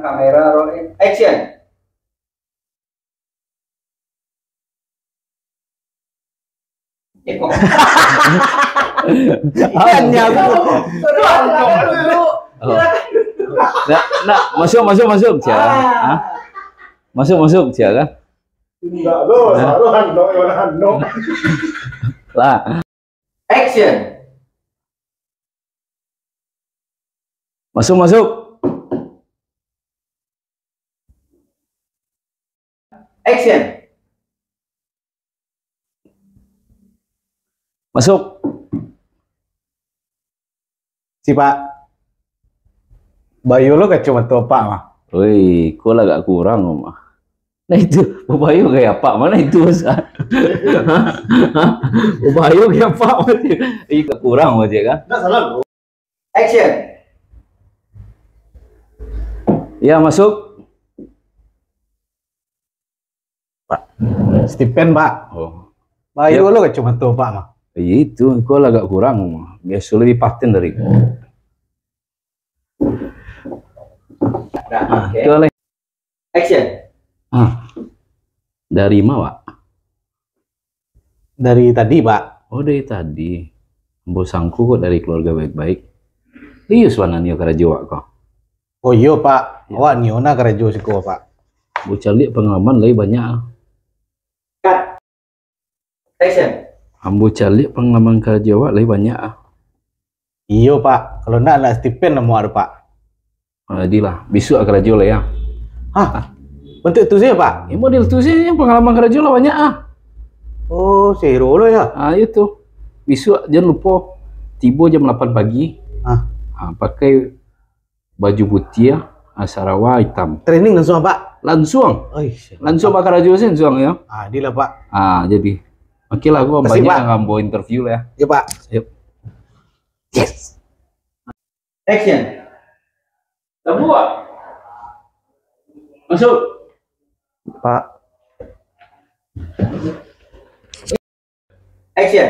Kamera rolling action. Hanya nah, masuk Cia. Masuk Cia kan? Enggak lo, Hando. Lah. Action. Masuk. Action. Masuk. Si Pak. Bayu lo kayak cuma topak mah. Woi, kok agak kurang mah. Nah itu, Bayu kayak apa? Mana itu Ustaz? Bayu kayak apa? Iya kurang aja kan? Enggak salah lo. Action. Ya masuk. Pak. Stephen Pak. Oh. Bayu lo kayak cuma topak mah. Itu, kok agak kurang mah. Biasa lebih paten dari kau. Nah, Itu action. Dari mana, Pak? Dari tadi, Pak. Oh, dari tadi. Bosangku kok dari keluarga baik-baik. Lius mana nio karajawa kok. Oh iya, Pak. Ya. Wah, niona karajo sih kok, Pak. Bocah lihat pengalaman lebih banyak. Cut. Action. Ambo calik pengalaman karajawa lebih banyak. Iya, Pak. Kalau nak Stephen mau ada, Pak. Jadilah, besok karajo lah ya. Hah? Bentuk itu sih, Pak? Ya model itu sih yang pengalaman karajo lah banyak Oh, si hero lo ya? Itu. Besok jangan lupa tiba jam 8 pagi. Pakai baju putih Sarawa hitam. Training langsung, Pak? Langsung. Langsung Pak karajo sih langsung ya. Adilah, Pak. Jadi. Oke lah, gua banyak yang ngambil interview lah ya. Ya, Pak. Yuk. Yes. Action. Kamu masuk. Pak. Action.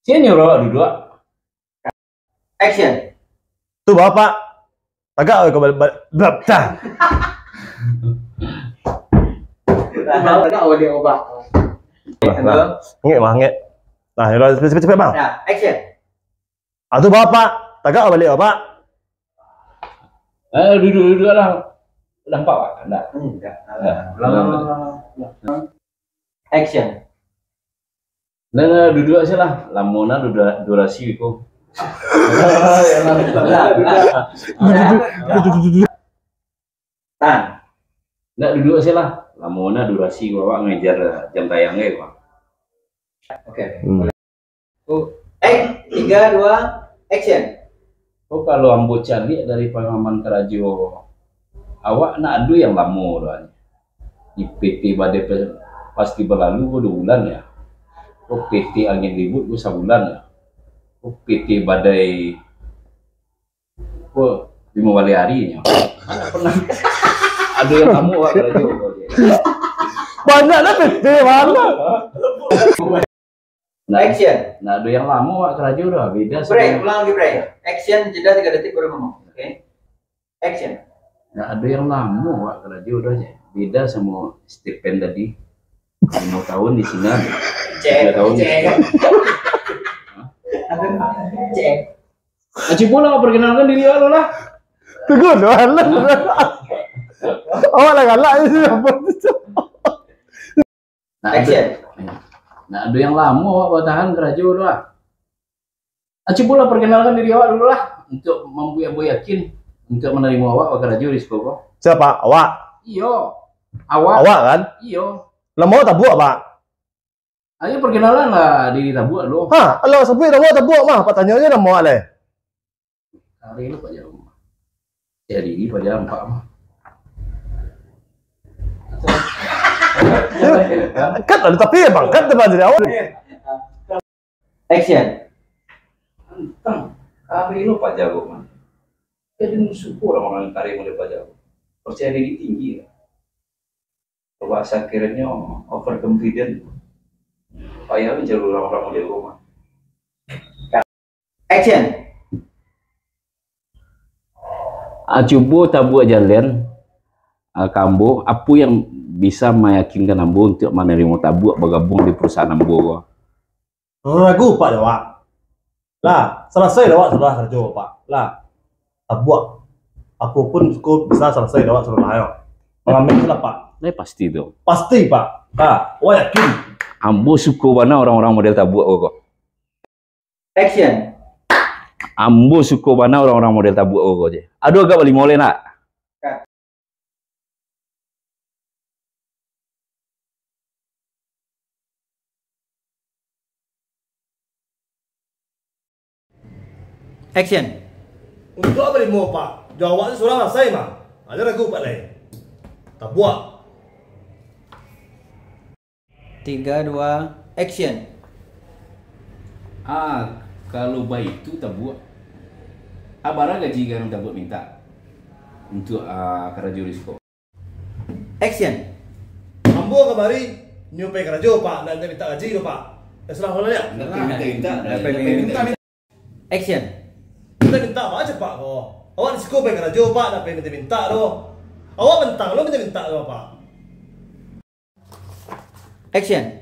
Sini orang duduk. Action. Tuh Bapak. Agak kau balik. Dah. Agak dia ubah. Nggak mangge. Nah, ya cepet Bang. Nah, action. Tuh Bapak. Agak balik Bapak. Duduk lah. Nampak Pak? Enggak. Action. Nah, duduk aja lah. Lamona durasi itu. Nah, duduk aja lah. Lamona durasi Bapak ngejar jam tayangnya Pak. Oke. 3, 2, action. Oh, kalau ambo cari dari pengalaman karajo awak nak adu yang lama doanya. Di PT badai pasti berlalu 2 bulan ya. Oh, PT angin ribut 1 bulan ya. Oh, PT badai 5 harinya. Pernah adu yang lama awak karajo. Banyak lah PT mana? Action. Nah, adu yang lama awak karajo udah beda. Break, ulang lagi break. Action, jeda 3 detik baru ngomong. Oke. Action. Nah, ada yang lama Wak karajo udah aja. Beda sama Stephen tadi. 5 tahun di sini. 3 tahun. Cek. Aci pula perkenalkan diri lo lah. Tunggu doang lah. Awak lah galak itu. Action. Nah, ada yang lama Wak bertahan karajo udah. Aci pula perkenalkan diri awak dulu lah untuk membuat yakin untuk menerima awak karajo di sekolah. Siapa? Awak? Iyo. Awak kan? Iyo. Lama tak buat, Pak? Ayo perkenalan lah diri tak buat lo. Kalau sampai tak buat mah, Pak tanya aja nama le. Hari lu Pak Jarum. Jadi ini Pak Jarum Pak mah. Kan ada tapi Bang, kan depan dari awal. Action. Hari lu Pak Jarum mah. Jadi syukur orang tarik mulai Pak Jarum. Percaya diri tinggi ya. Bahasa akhirnya overconfident. Payah mencari orang-orang di rumah. Action. Coba tabuak jalan Kambo, apa yang bisa meyakinkan Ambo untuk menerima tabuak bergabung di perusahaan Ambo? Ragu Pak Dewa. Lah, selesai Dewa sudah kerja Pak. Lah, tabuak. Apapun cukup bisa selesai Dewa sudah ayo. Mengambil lah Pak. Pasti tu. Pasti Pak. Nah, wah yakin. Ambo suka mana orang-orang model tabuak kok. Action. Ambo suka mana orang-orang model tabuak kok je. Aduh agak balik mulai nak. Action. Untuk apa limo Pak? Jawabnya sudah selesai mah. Ada ragu Pak lain. Tabuak. 3, 2, action. Kalau baik itu tabuak. Abara gaji kan tabuak minta untuk kerja risiko. Action. Ambo kemari nyupai kerja Pak. Dan minta gaji Pak. Ya sudah ya. Minta. Action. Minta apa aja Pak kok. Awak risiko pengen kerja Pak. Dan pengen minta doh. Awak mentang lo minta doh Pak. Action.